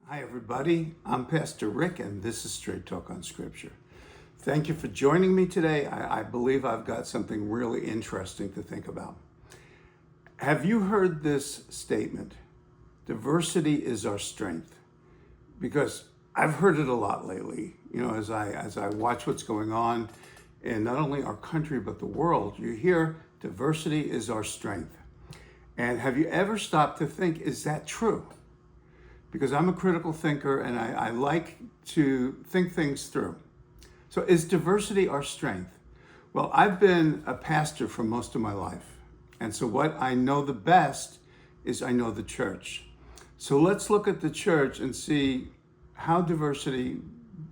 Hi, everybody. I'm Pastor Rick, and this is Straight Talk on Scripture. Thank you for joining me today. I believe I've got something really interesting to think about. Have you heard this statement? Diversity is our strength. Because I've heard it a lot lately. You know, as I watch what's going on in not only our country but the world, you hear diversity is our strength. And have you ever stopped to think, is that true? Because I'm a critical thinker and I like to think things through. So is diversity our strength? Well, I've been a pastor for most of my life. And so what I know the best is I know the church. So let's look at the church and see how diversity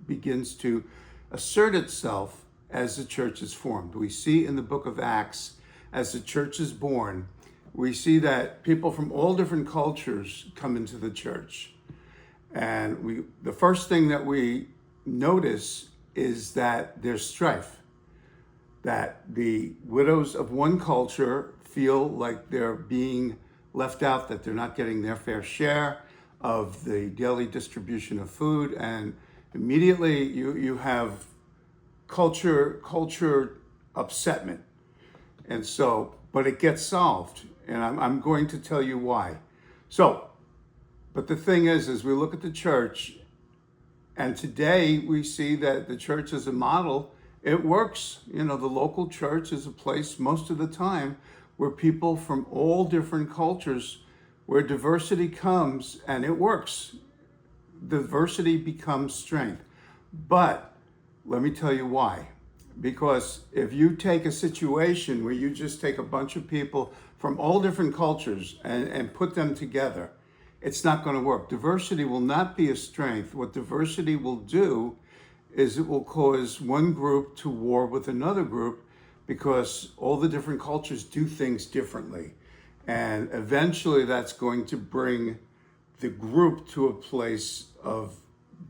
begins to assert itself as the church is formed. We see in the book of Acts, as the church is born, we see that people from all different cultures come into the church. And the first thing that we notice is that there's strife, that the widows of one culture feel like they're being left out, that they're not getting their fair share of the daily distribution of food. And immediately you have culture upsetment. And so, but it gets solved. And I'm going to tell you why. But the thing is we look at the church, and today we see that the church is a model. It works. You know, the local church is a place most of the time where people from all different cultures, where diversity comes, and it works. Diversity becomes strength. But let me tell you why. Because if you take a situation where you just take a bunch of people from all different cultures and put them together, it's not going to work. Diversity will not be a strength. What diversity will do is it will cause one group to war with another group, because all the different cultures do things differently. And eventually that's going to bring the group to a place of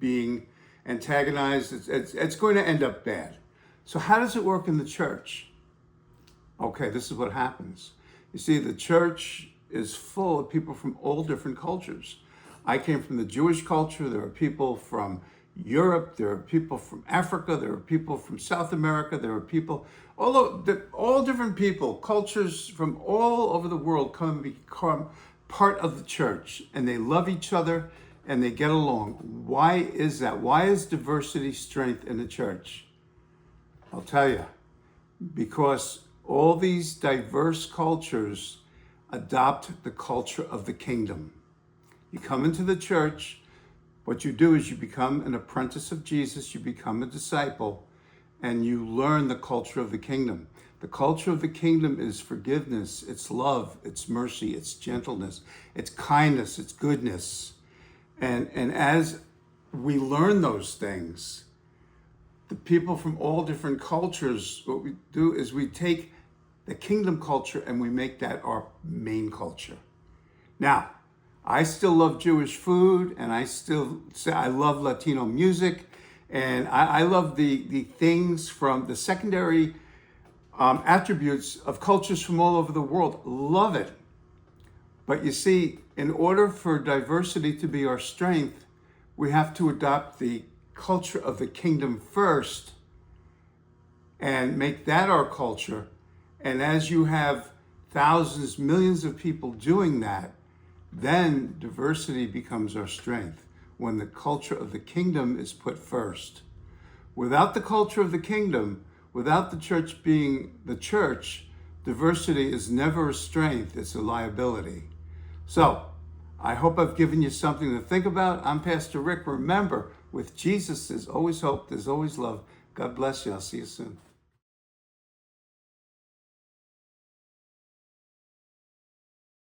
being antagonized. It's going to end up bad. So how does it work in the church? Okay, this is what happens. You see, the church is full of people from all different cultures. I came from the Jewish culture. There are people from Europe. There are people from Africa. There are people from South America. There are people, all different people, cultures from all over the world come and become part of the church, and they love each other and they get along. Why is that? Why is diversity strength in the church? I'll tell you, because all these diverse cultures adopt the culture of the kingdom. You come into the church, what you do is you become an apprentice of Jesus, you become a disciple, and you learn the culture of the kingdom. The culture of the kingdom is forgiveness, it's love, it's mercy, it's gentleness, it's kindness, it's goodness. And as we learn those things, the people from all different cultures, what we do is we take the kingdom culture and we make that our main culture. Now, I still love Jewish food, and I still say I love Latino music, and I love the things from the secondary attributes of cultures from all over the world. Love it. But you see, in order for diversity to be our strength, we have to adopt the culture of the kingdom first and make that our culture. And as you have thousands, millions of people doing that, then diversity becomes our strength, when the culture of the kingdom is put first. Without the culture of the kingdom, without the church being the church, diversity is never a strength, it's a liability. So, I hope I've given you something to think about. I'm Pastor Rick. Remember, with Jesus, there's always hope, there's always love. God bless you. I'll see you soon.